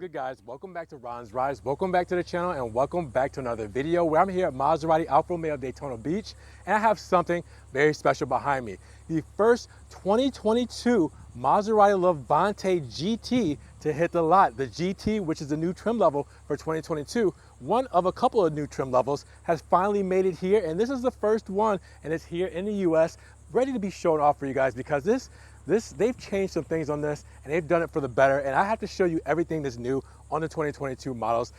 good, guys? Welcome back to Ron's Rides. Welcome back to the channel and welcome back to another video where I'm here at Maserati Alfa Romeo Daytona Beach, and I have something very special behind me. The first 2022 Maserati Levante GT to hit the lot. The GT, which is the new trim level for 2022, one of a couple of new trim levels, has finally made it here, and this is the first one, and it's here in the US, ready to be shown off for you guys because they've changed some things on this and they've done it for the better, and I have to show you everything that's new on the 2022 models.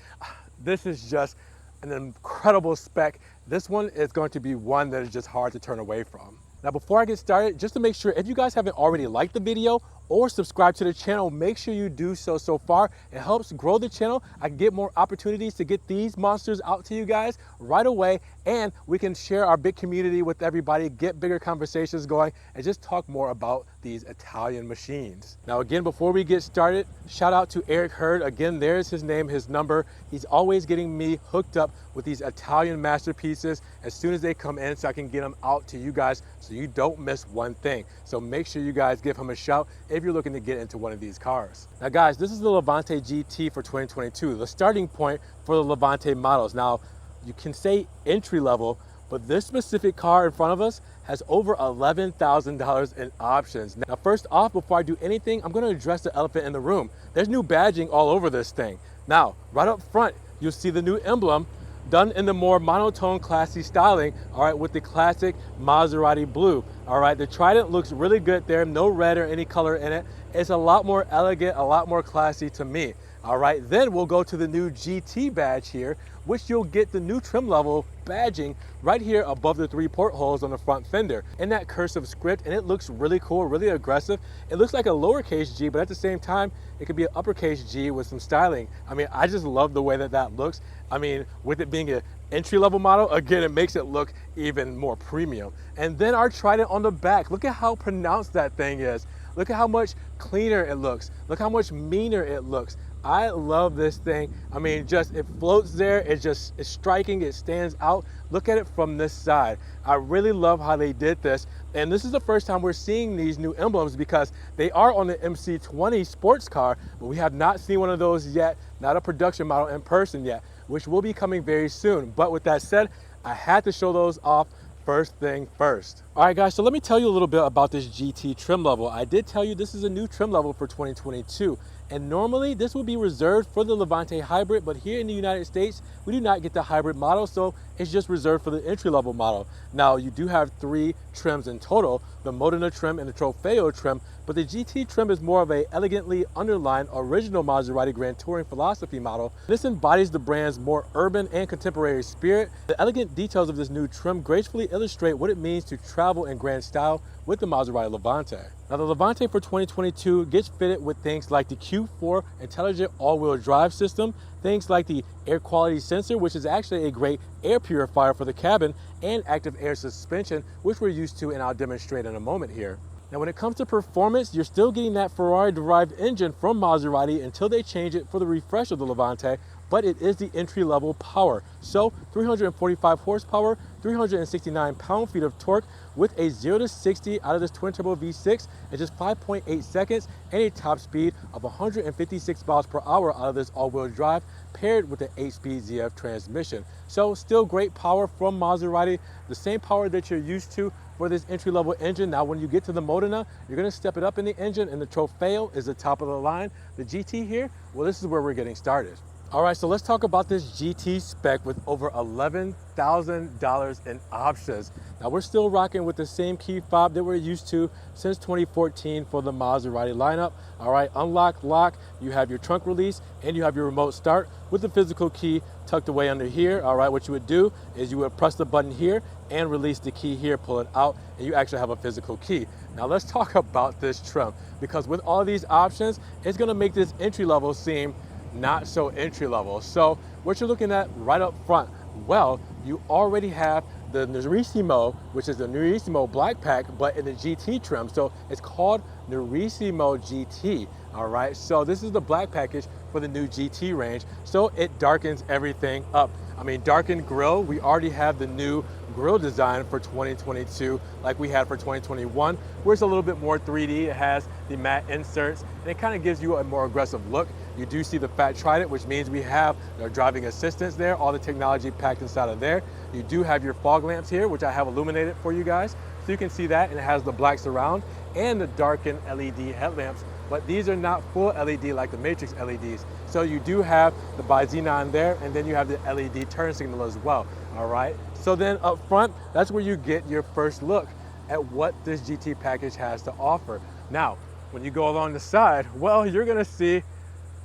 This is just an incredible spec. This one is going to be one that is just hard to turn away from. Now, before I get started, just to make sure, if you guys haven't already liked the video or subscribed to the channel, make sure you do so far. It helps grow the channel. I get more opportunities to get these monsters out to you guys right away, and we can share our big community with everybody, get bigger conversations going, and just talk more about these Italian machines. Now, again, before we get started, shout out to Hurd. Again, there's his name, his number. He's always getting me hooked up with these Italian masterpieces as soon as they come in, so I can get them out to you guys so you don't miss one thing. So make sure you guys give him a shout if you're looking to get into one of these cars. Now, guys, this is the Levante GT for 2022, the starting point for the Levante models. Now, you can say entry level, but this specific car in front of us has over $11,000 in options. Now, first off, before I do anything, I'm gonna address the elephant in the room. There's new badging all over this thing. Now, right up front, you'll see the new emblem done in the more monotone, classy styling, all right, with the classic Maserati blue, all right? The Trident looks really good there, no red or any color in it. It's a lot more elegant, a lot more classy to me, all right? Then we'll go to the new GT badge here, which you'll get the new trim level badging right here above the 3 portholes on the front fender in that cursive script, and it looks really cool, really aggressive. It looks like a lowercase G, but at the same time, it could be an uppercase G with some styling. I mean, I just love the way that that looks. I mean, with it being an entry-level model, again, it makes it look even more premium. And then our Trident on the back, look at how pronounced that thing is. Look at how much cleaner it looks. Look how much meaner it looks. I love this thing. I mean, just it floats there. It's striking. It stands out. Look at it from this side. I really love how they did this. And this is the first time we're seeing these new emblems because they are on the MC20 sports car, but we have not seen one of those yet, not a production model in person yet, which will be coming very soon. But with that said, I had to show those off first thing first. All right, guys, so let me tell you a little bit about this GT trim level. I did tell you this is a new trim level for 2022. And normally this would be reserved for the Levante hybrid, but here in the United States, we do not get the hybrid model, so it's just reserved for the entry-level model. Now, you do have 3 trims in total, the Modena trim and the Trofeo trim, but the GT trim is more of a elegantly underlined original Maserati Grand Touring philosophy model. This embodies the brand's more urban and contemporary spirit. The elegant details of this new trim gracefully illustrate what it means to travel in grand style with the Maserati Levante. Now, the Levante for 2022 gets fitted with things like the Q4 intelligent all-wheel drive system, things like the air quality sensor, which is actually a great air purifier for the cabin, and active air suspension, which we're used to and I'll demonstrate in a moment here. Now, when it comes to performance, you're still getting that Ferrari-derived engine from Maserati until they change it for the refresh of the Levante, but it is the entry-level power. So 345 horsepower, 369 pound-feet of torque with a 0 to 60 out of this twin-turbo V6 in just 5.8 seconds and a top speed of 156 miles per hour out of this all-wheel drive paired with the 8-speed ZF transmission. So still great power from Maserati, the same power that you're used to for this entry-level engine. Now, when you get to the Modena, you're gonna step it up in the engine, and the Trofeo is the top of the line. The GT here, well, this is where we're getting started. All right, so let's talk about this GT spec with over $11,000 in options. Now, we're still rocking with the same key fob that we're used to since 2014 for the Maserati lineup. All right, unlock, lock, you have your trunk release, and you have your remote start with the physical key tucked away under here. All right, what you would do is you would press the button here and release the key here, pull it out, and you actually have a physical key. Now, let's talk about this trim, because with all these options, it's gonna make this entry level seem not so entry level. So what you're looking at right up front, well, you already have the Nerissimo, which is the Nerissimo Black Pack, but in the GT trim. So it's called Nerissimo GT, all right? So this is the black package for the new GT range. So it darkens everything up. I mean, darkened grille, we already have the new grille design for 2022 like we had for 2021, where it's a little bit more 3D. It has the matte inserts, and it kind of gives you a more aggressive look. You do see the Fat Trident, which means we have our driving assistance there, all the technology packed inside of there. You do have your fog lamps here, which I have illuminated for you guys, so you can see that, and it has the black surround and the darkened LED headlamps, but these are not full LED like the Matrix LEDs. So you do have the bi-xenon there, and then you have the LED turn signal as well, all right? So then up front, that's where you get your first look at what this GT package has to offer. Now, when you go along the side, well, you're gonna see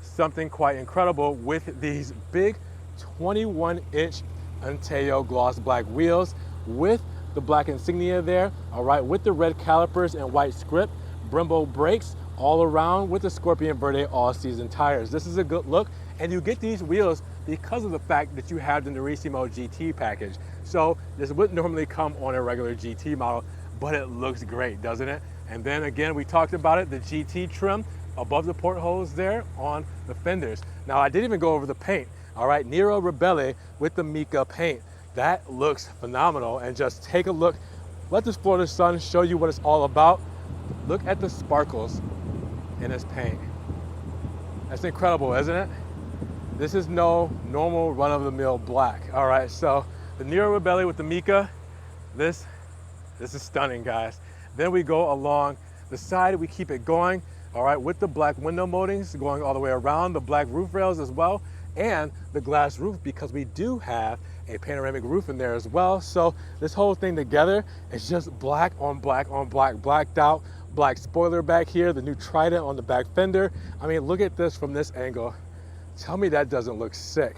something quite incredible with these big 21-inch Untitled gloss black wheels with the black insignia there, all right, with the red calipers and white script, Brembo brakes all around with the Scorpion Verde all-season tires. This is a good look, and you get these wheels because of the fact that you have the Nerissimo GT package. So this wouldn't normally come on a regular GT model, but it looks great, doesn't it? And then again, we talked about it, the GT trim above the portholes there on the fenders. Now, I didn't even go over the paint, all right? Nero Rebelle with the Mica paint. That looks phenomenal, and just take a look. Let this Florida sun show you what it's all about. Look at the sparkles in this paint. That's incredible, isn't it? This is no normal run-of-the-mill black, all right? So the Nero Rebelle with the Mica, this is stunning, guys. Then we go along the side, we keep it going, all right, with the black window moldings going all the way around, the black roof rails as well, and the glass roof, because we do have a panoramic roof in there as well. So this whole thing together is just black on black on black, blacked out. Black spoiler back here, the new Trident on the back fender. I mean, look at this from this angle. Tell me that doesn't look sick.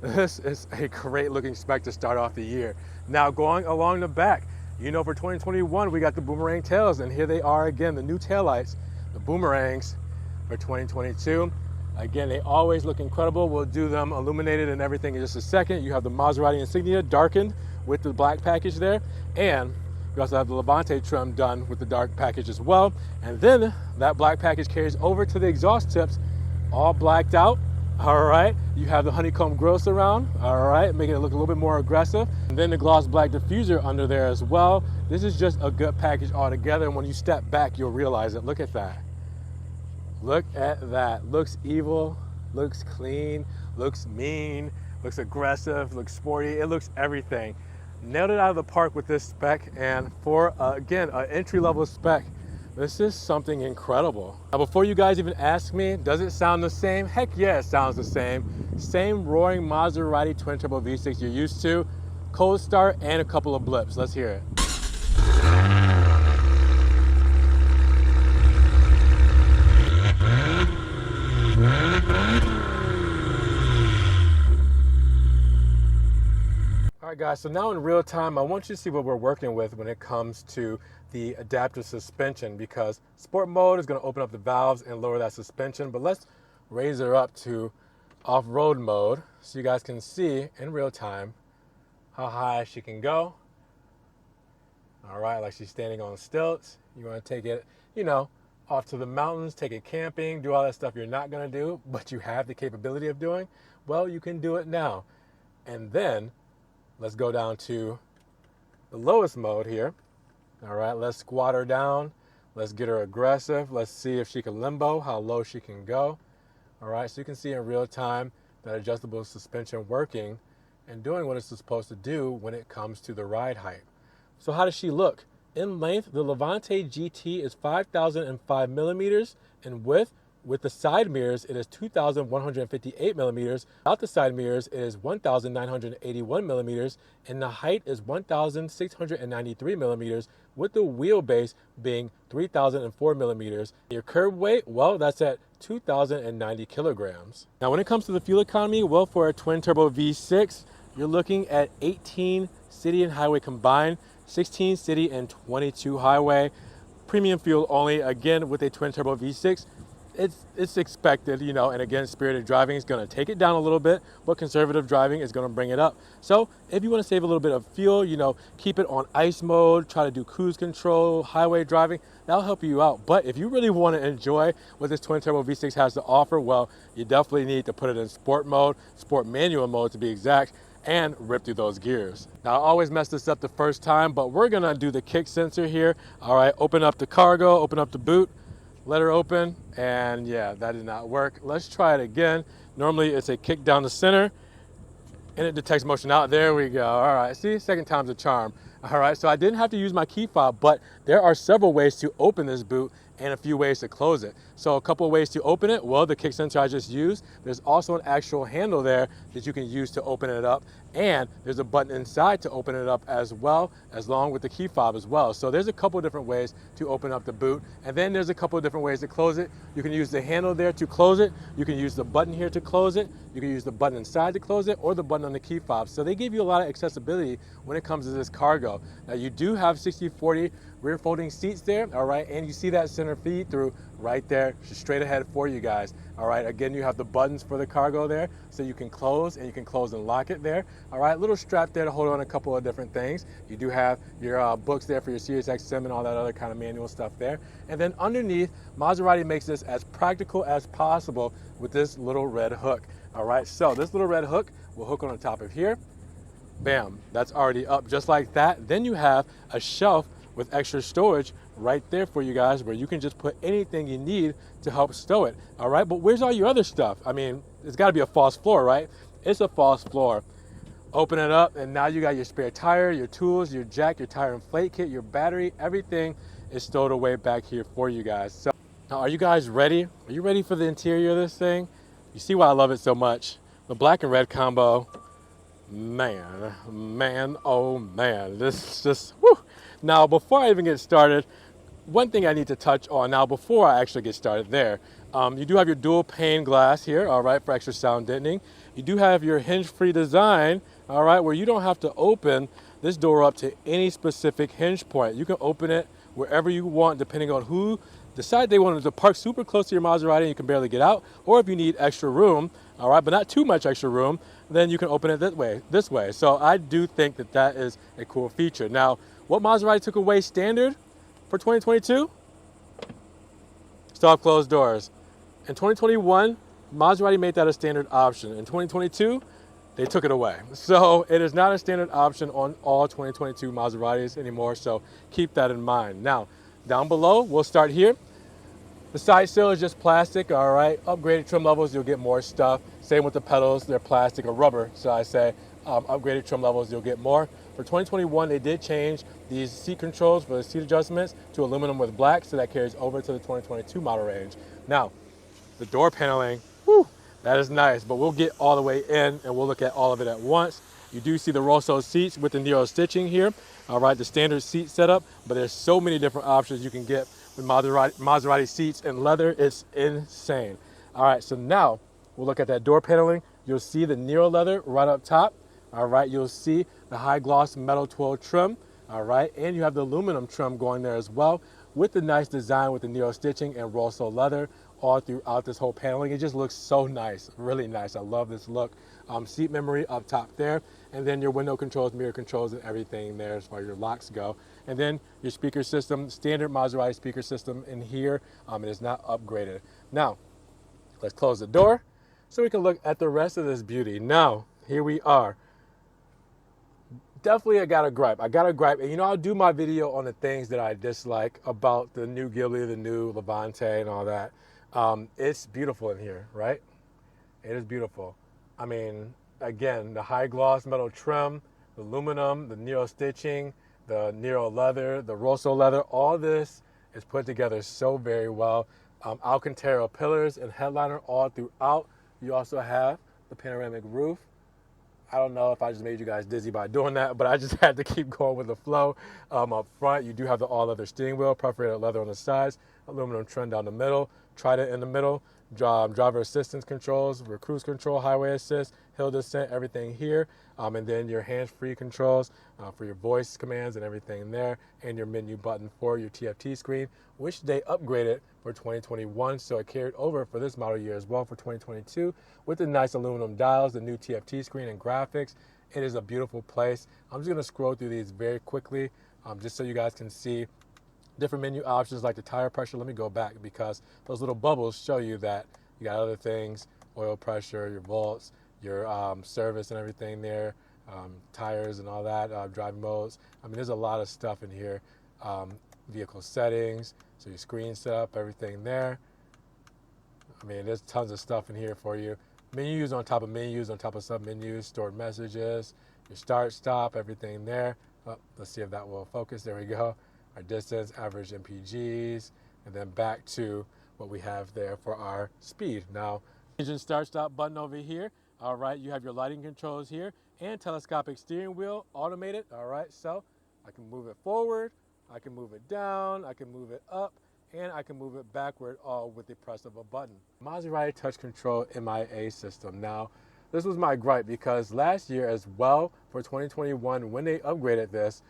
This is a great looking spec to start off the year. Now going along the back, you know, for 2021, we got the Boomerang Tails, and here they are again, the new taillights, the Boomerangs for 2022. Again, they always look incredible. We'll do them illuminated and everything in just a second. You have the Maserati insignia darkened with the black package there, and we also have the Levante trim done with the dark package as well. And then that black package carries over to the exhaust tips, all blacked out. All right, you have the honeycomb grille surround, all right, making it look a little bit more aggressive. And then the gloss black diffuser under there as well. This is just a good package altogether, and when you step back, you'll realize it. Look at that. Look at that. Looks evil, looks clean, looks mean, looks aggressive, looks sporty. It looks everything. Nailed it out of the park with this spec, and for, again, an entry-level spec, this is something incredible. Now, before you guys even ask me, does it sound the same? Heck yeah, it sounds the same. Same roaring Maserati twin-turbo V6 you're used to, cold start, and a couple of blips. Let's hear it. All right, guys, so now in real time, I want you to see what we're working with when it comes to the adaptive suspension, because sport mode is going to open up the valves and lower that suspension, but let's raise her up to off-road mode so you guys can see in real time how high she can go. All right, like she's standing on stilts. You want to take it, you know, off to the mountains, take it camping, do all that stuff you're not going to do, but you have the capability of doing. Well, you can do it now. And then let's go down to the lowest mode here. All right, let's squat her down. Let's get her aggressive. Let's see if she can limbo, how low she can go. All right, so you can see in real time that adjustable suspension working and doing what it's supposed to do when it comes to the ride height. So how does she look? In length, the Levante GT is 5,005 millimeters. In width, with the side mirrors, it is 2,158 millimeters. Without the side mirrors, it is 1,981 millimeters. And the height is 1,693 millimeters, with the wheelbase being 3,004 millimeters. Your curb weight, well, that's at 2,090 kilograms. Now, when it comes to the fuel economy, well, for a twin-turbo V6, you're looking at 18 city and highway combined, 16 city and 22 highway. Premium fuel only, again, with a twin-turbo V6. It's expected, you know, and again, spirited driving is going to take it down a little bit, but conservative driving is going to bring it up. So if you want to save a little bit of fuel, you know, keep it on ice mode, try to do cruise control, highway driving, that'll help you out. But if you really want to enjoy what this twin turbo V6 has to offer, well, you definitely need to put it in sport mode, sport manual mode to be exact. and rip through those gears. Now, I always mess this up the first time, but we're gonna do the kick sensor here. All right, open up the cargo, open up the boot, let her open, and yeah, that did not work. Let's try it again. Normally it's a kick down the center, and it detects motion out. There we go. All right, see, second time's a charm. All right, so I didn't have to use my key fob, but there are several ways to open this boot and a few ways to close it. So a couple of ways to open it, well, the kick sensor I just used. There's also an actual handle there that you can use to open it up, and there's a button inside to open it up as well, along with the key fob as well. So there's a couple of different ways to open up the boot, and then there's a couple of different ways to close it. You can use the handle there to close it, you can use the button here to close it, you can use the button inside to close it, or the button on the key fob. So they give you a lot of accessibility when it comes to this cargo. Now you do have 60/40 rear folding seats there, all right, and you see that center feed through right there, just straight ahead for you guys. All right, again, you have the buttons for the cargo there, so you can close, and you can close and lock it there. All right, little strap there to hold on a couple of different things. You do have your books there for your Sirius XM and all that other kind of manual stuff there. And then underneath, Maserati makes this as practical as possible with this little red hook. All right, so this little red hook will hook on the top of here. Bam, that's already up just like that. Then you have a shelf with extra storage right there for you guys, where you can just put anything you need to help stow it. All right, but where's all your other stuff? I mean, it's got to be a false floor, right? It's a false floor. Open it up, and now you got your spare tire, your tools, your jack, your tire inflate kit, your battery. Everything is stowed away back here for you guys. So now, are you guys ready? Are you ready for the interior of this thing? You see why I love it so much. The black and red combo, man, oh man, this is just, whew. Now, before I even get started, one thing I need to touch on now before I actually get started there, you do have your dual pane glass here, all right, for extra sound deadening. You do have your hinge-free design, all right, where you don't have to open this door up to any specific hinge point. You can open it wherever you want, depending on who decide they wanted to park super close to your Maserati and you can barely get out, or if you need extra room, all right, but not too much extra room, then you can open it this way. So I do think that that is a cool feature. Now, what Maserati took away standard for 2022? Soft closed doors. In 2021, Maserati made that a standard option. In 2022, they took it away. So it is not a standard option on all 2022 Maseratis anymore, so keep that in mind. Now, down below, we'll start here. The side sill is just plastic, all right. Upgraded trim levels, you'll get more stuff. Same with the pedals, they're plastic or rubber, so I say. Upgraded trim levels, you'll get more. For 2021, they did change these seat controls for the seat adjustments to aluminum with black, so that carries over to the 2022 model range. Now, the door paneling, whew, that is nice, but we'll get all the way in and we'll look at all of it at once. You do see the Rosso seats with the Nero stitching here, all right, the standard seat setup, but there's so many different options you can get with Maserati seats in leather. It's insane. All right, so now we'll look at that door paneling. You'll see the Nero leather right up top. All right, you'll see the high gloss metal twill trim. All right, and you have the aluminum trim going there as well with the nice design with the Nero stitching and Rosso leather all throughout this whole paneling. It just looks so nice, really nice. I love this look. Seat memory up top there, and then your window controls, mirror controls, and everything there as far as your locks go. And then your speaker system, standard Maserati speaker system in here. It is not upgraded. Now, let's close the door so we can look at the rest of this beauty. Now, here we are. Definitely I got a gripe. And you know, I'll do my video on the things that I dislike about the new Ghibli, the new Levante and all that. It's beautiful in here, right? It is beautiful. I mean, again, the high gloss metal trim, the aluminum, the Nero stitching, the Nero leather, the Rosso leather, all this is put together so very well. Alcantara pillars and headliner all throughout. You also have the panoramic roof. I don't know if I just made you guys dizzy by doing that, but I just had to keep going with the flow. Up front, you do have the all-leather steering wheel, perforated leather on the sides, aluminum trim down the middle, Trident in the middle, driver assistance controls, for cruise control, highway assist, hill descent, everything here. And then your hands-free controls for your voice commands and everything there, and your menu button for your TFT screen, which they upgraded for 2021, so it carried over for this model year as well for 2022 with the nice aluminum dials, the new TFT screen and graphics. It is a beautiful place. I'm just gonna scroll through these very quickly just so you guys can see different menu options like the tire pressure. Let me go back because those little bubbles show you that you got other things, oil pressure, your volts, your service and everything there. tires and all that, driving modes. I mean, there's a lot of stuff in here. Vehicle settings, so your screen setup, everything there. I mean, there's tons of stuff in here for you. Menus on top of menus, on top of sub-menus, stored messages, your start, stop, everything there. Oh, let's see if that will focus. There we go. Our distance, average MPGs, and then back to what we have there for our speed. Now, engine start, stop button over here. All right, you have your lighting controls here and telescopic steering wheel, automated. All right, so I can move it forward, I can move it down, I can move it up, and I can move it backward, all with the press of a button. Maserati Touch Control MIA system. Now, this was my gripe because last year as well, for 2021, when they upgraded this,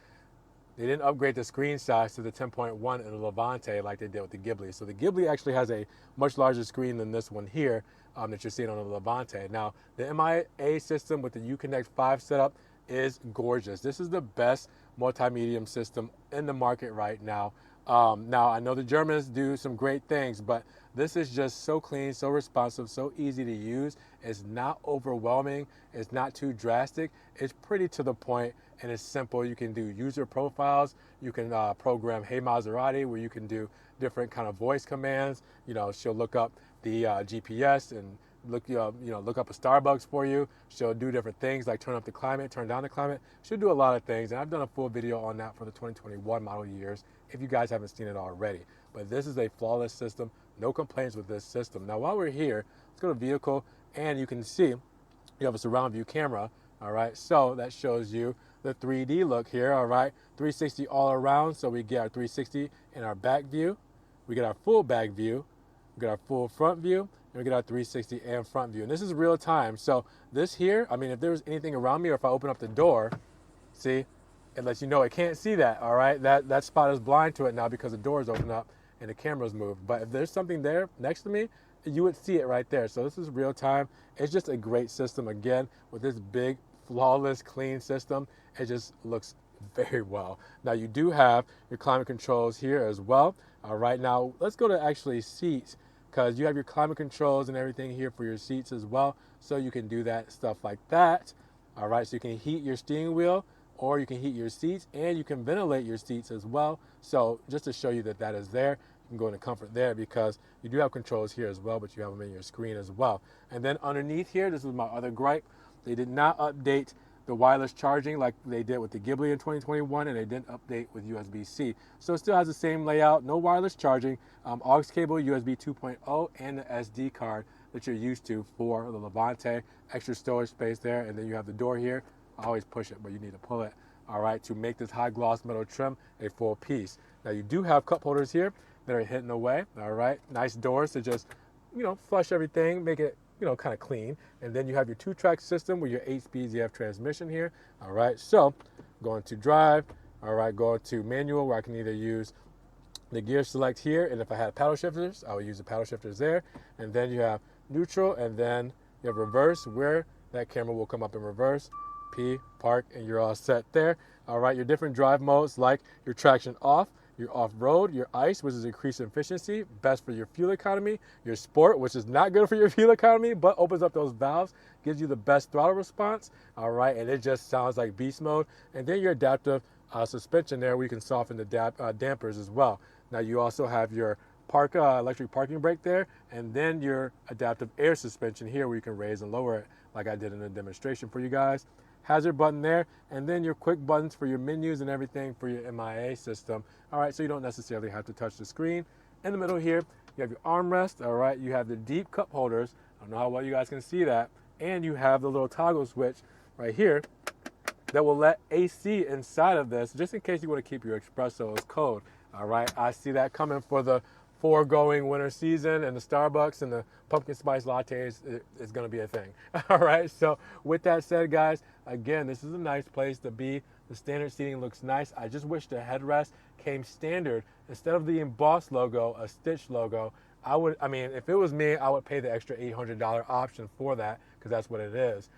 they didn't upgrade the screen size to the 10.1 in the Levante like they did with the Ghibli. So the Ghibli actually has a much larger screen than this one here that you're seeing on the Levante. Now, the MIA system with the Uconnect 5 setup is gorgeous. This is the best multimedia system in the market right now. Now, I know the Germans do some great things, but this is just so clean, so responsive, so easy to use. It's not overwhelming. It's not too drastic. It's pretty to the point, and it's simple. You can do user profiles. You can program Hey Maserati, where you can do different kind of voice commands. You know, she'll look up the GPS and look up a Starbucks for you. She'll do different things like turn up the climate, turn down the climate. She'll do a lot of things, and I've done a full video on that for the 2021 model years if you guys haven't seen it already. But this is a flawless system. No complaints with this system. Now, while we're here, let's go to vehicle, and you can see you have a surround view camera. All right, so that shows you the 3D look here. All right, 360 all around. So we get our 360 in our back view. We get our full back view. We get our full front view, and we get our 360 and front view. And this is real time. So this here, I mean, if there was anything around me, or if I open up the door, see, it lets you know it can't see that. All right, that spot is blind to it now because the door is open up and the camera's moved. But if there's something there next to me, you would see it right there. So this is real time. It's just a great system. Again, with this big, flawless, clean system, it just looks very well. Now, you do have your climate controls here as well. All right, now let's go to actually seats, because you have your climate controls and everything here for your seats as well. So you can do that stuff like that. All right, so you can heat your steering wheel, or you can heat your seats, and you can ventilate your seats as well. So just to show you that that is there, you can go into comfort there, because you do have controls here as well, but you have them in your screen as well. And then underneath here, this is my other gripe. They did not update the wireless charging like they did with the Ghibli in 2021, and they didn't update with USB-C. So it still has the same layout, no wireless charging, aux cable, USB 2.0, and the SD card that you're used to for the Levante. Extra storage space there, and then you have the door here. I always push it, but you need to pull it, all right, to make this high gloss metal trim a full piece. Now, you do have cup holders here that are hidden away, all right. Nice doors to just, flush everything, make it, kind of clean. And then you have your 2-track system with your 8-speed ZF transmission here, all right. So going to drive, all right, going to manual, where I can either use the gear select here, and if I had paddle shifters, I would use the paddle shifters there. And then you have neutral, and then you have reverse, where that camera will come up in reverse. P, park, and you're all set there. All right, your different drive modes, like your traction off, your off-road, your ICE, which is increased efficiency, best for your fuel economy, your sport, which is not good for your fuel economy, but opens up those valves, gives you the best throttle response, all right, and it just sounds like beast mode. And then your adaptive suspension there, where you can soften the dampers as well. Now, you also have your electric parking brake there, and then your adaptive air suspension here, where you can raise and lower it, like I did in the demonstration for you guys. Hazard button there, and then your quick buttons for your menus and everything for your MIA system. All right, so you don't necessarily have to touch the screen. In the middle here, you have your armrest. All right, you have the deep cup holders. I don't know how well you guys can see that. And you have the little toggle switch right here that will let AC inside of this, just in case you want to keep your espressos cold. All right, I see that coming for the foregoing winter season, and the Starbucks and the pumpkin spice lattes is going to be a thing. All right, so with that said, guys, again, this is a nice place to be. The standard seating looks nice. I just wish the headrest came standard. Instead of the embossed logo, a stitched logo. If it was me, I would pay the extra $800 option for that, because that's what it is.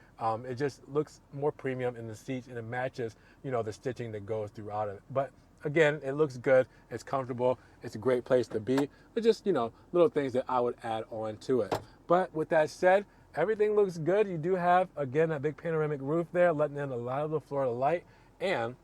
It just looks more premium in the seats, and it matches, the stitching that goes throughout it. But again, it looks good, it's comfortable, it's a great place to be. It's just, little things that I would add on to it. But with that said, everything looks good. You do have, again, that big panoramic roof there, letting in a lot of the Florida light. And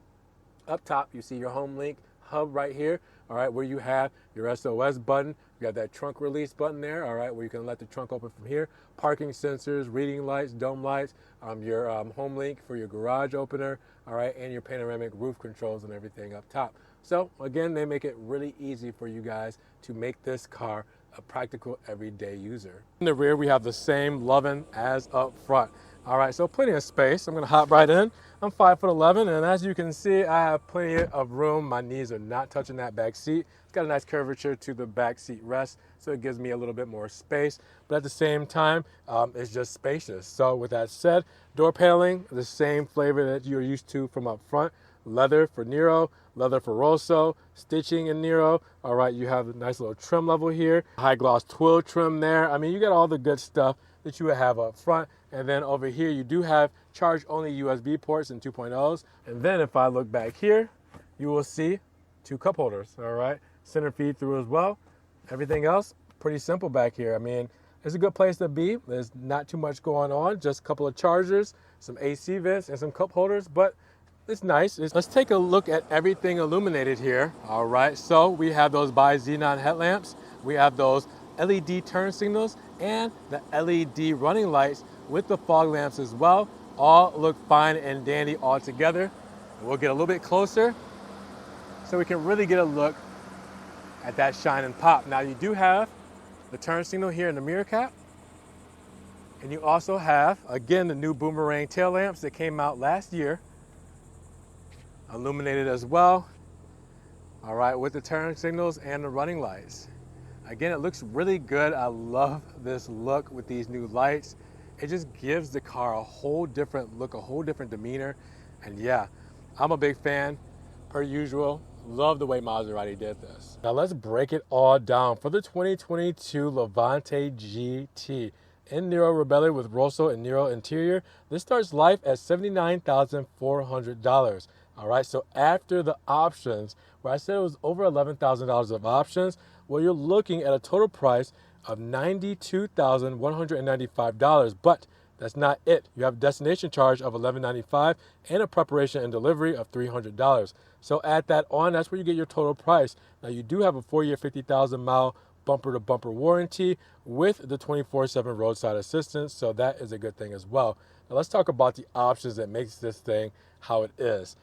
up top, you see your home link hub right here, all right, where you have your SOS button. You got that trunk release button there, all right, where you can let the trunk open from here. Parking sensors, reading lights, dome lights, your home link for your garage opener, all right, and your panoramic roof controls and everything up top. So again, they make it really easy for you guys to make this car a practical everyday user. In the rear, we have the same loving as up front. All right, so plenty of space. I'm gonna hop right in. I'm 5'11", and as you can see, I have plenty of room. My knees are not touching that back seat. It's got a nice curvature to the back seat rest, so it gives me a little bit more space. But at the same time, it's just spacious. So with that said, door paneling, the same flavor that you're used to from up front. Leather for Nero, leather for Rosso, stitching in Nero. All right, you have a nice little trim level here. High gloss twill trim there. I mean, you got all the good stuff that you would have up front. And then over here, you do have charge-only USB ports and 2.0s. And then if I look back here, you will see 2 cup holders, all right? Center feed through as well. Everything else, pretty simple back here. I mean, it's a good place to be. There's not too much going on, just a couple of chargers, some AC vents, and some cup holders, but it's nice. Let's take a look at everything illuminated here, all right? So we have those bi-xenon headlamps. We have those LED turn signals and the LED running lights with the fog lamps as well. All look fine and dandy all together. We'll get a little bit closer so we can really get a look at that shine and pop. Now you do have the turn signal here in the mirror cap. And you also have, again, the new Boomerang tail lamps that came out last year, illuminated as well. All right, with the turn signals and the running lights. Again, it looks really good. I love this look with these new lights. It just gives the car a whole different look, a whole different demeanor. And yeah, I'm a big fan, per usual. Love the way Maserati did this. Now let's break it all down for the 2022 Levante GT. In Nero Rebellion with Rosso and Nero interior, this starts life at $79,400. All right, so after the options, where I said it was over $11,000 of options, well, you're looking at a total price of $92,195. But that's not it. You have a destination charge of $11.95 and a preparation and delivery of $300. So add that on, that's where you get your total price. Now you do have a 4-year, 50,000-mile bumper-to-bumper warranty with the 24/7 roadside assistance, so that is a good thing as well. Now let's talk about the options that makes this thing how it is.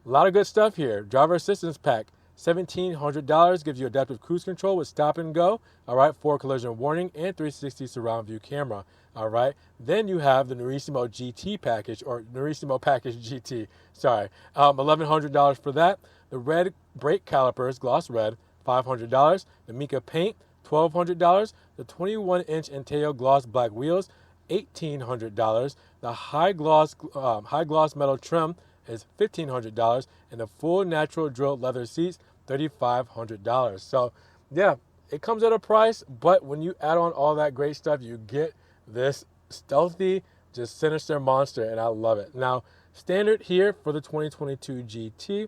A lot of good stuff here. Driver assistance pack, $1,700, gives you adaptive cruise control with stop and go, all right, 4 collision warning and 360 surround view camera, all right. Then you have the Nerissimo GT package, or Nerissimo package GT, sorry, $1,100 for that. The red brake calipers, gloss red, $500. The Mica paint, $1,200. The 21-inch Inteo gloss black wheels, $1,800. The high gloss metal trim is $1,500, and the full natural drilled leather seats, $3,500. So yeah, it comes at a price, but when you add on all that great stuff, you get this stealthy, just sinister monster, and I love it. Now, standard here for the 2022 GT,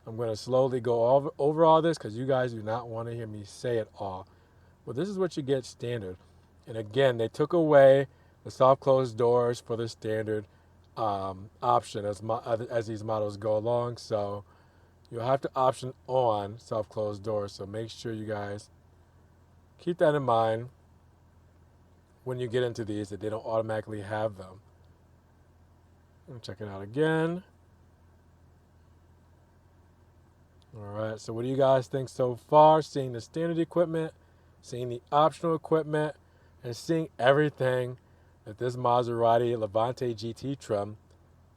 I'm going to slowly go over all this because you guys do not want to hear me say it all. Well, this is what you get standard. And again, they took away the soft closed doors for the standard option as these models go along. So you'll have to option on soft closed doors. So make sure you guys keep that in mind when you get into these, that they don't automatically have them. Check it out again. All right, so what do you guys think so far? Seeing the standard equipment, seeing the optional equipment, and seeing everything that this Maserati Levante GT trim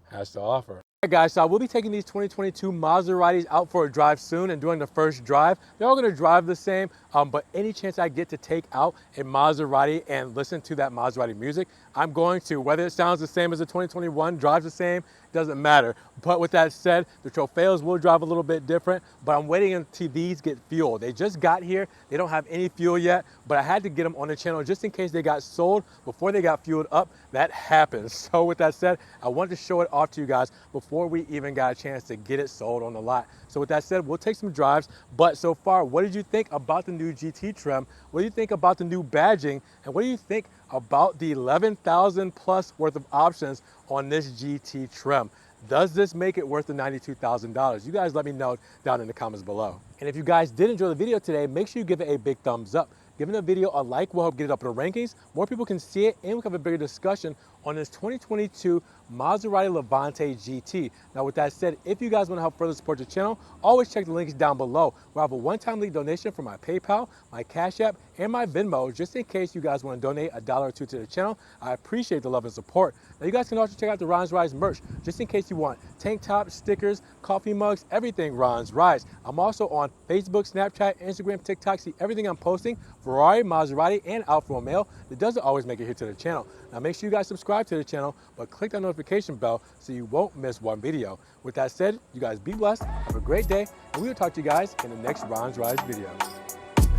has to offer. All right, guys, so I will be taking these 2022 Maseratis out for a drive soon and doing the first drive. They're all going to drive the same, but any chance I get to take out a Maserati and listen to that Maserati music, I'm going to. Whether it sounds the same as the 2021, drives the same, doesn't matter. But with that said, the Trofeos will drive a little bit different, but I'm waiting until these get fuel. They just got here. They don't have any fuel yet, but I had to get them on the channel just in case they got sold before they got fueled up. That happens. So with that said, I wanted to show it off to you guys before before we even got a chance to get it sold on the lot. So with that said, we'll take some drives. But so far, what did you think about the new GT trim? What do you think about the new badging? And what do you think about the 11,000 plus worth of options on this GT trim? Does this make it worth the $92,000? You guys let me know down in the comments below. And if you guys did enjoy the video today, make sure you give it a big thumbs up. Giving the video a like will help get it up in the rankings. More people can see it, and we can have a bigger discussion on this 2022 Maserati Levante GT. Now with that said, if you guys want to help further support the channel, always check the links down below. We'll have a one-time link donation for my PayPal, my Cash App, and my Venmo, just in case you guys want to donate $1 or $2 to the channel. I appreciate the love and support. Now you guys can also check out the Ron's Rise merch, just in case you want tank tops, stickers, coffee mugs, everything Ron's Rise. I'm also on Facebook, Snapchat, Instagram, TikTok. See everything I'm posting, Ferrari, Maserati, and Alfa Romeo. It doesn't always make it here to the channel. Now make sure you guys subscribe to the channel, but click that notification bell so you won't miss one video. With that said, you guys be blessed, have a great day, and we will talk to you guys in the next Ron's Rise video.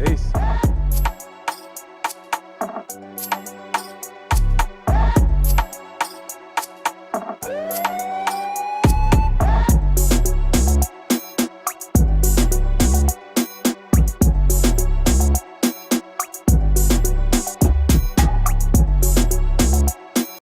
Peace.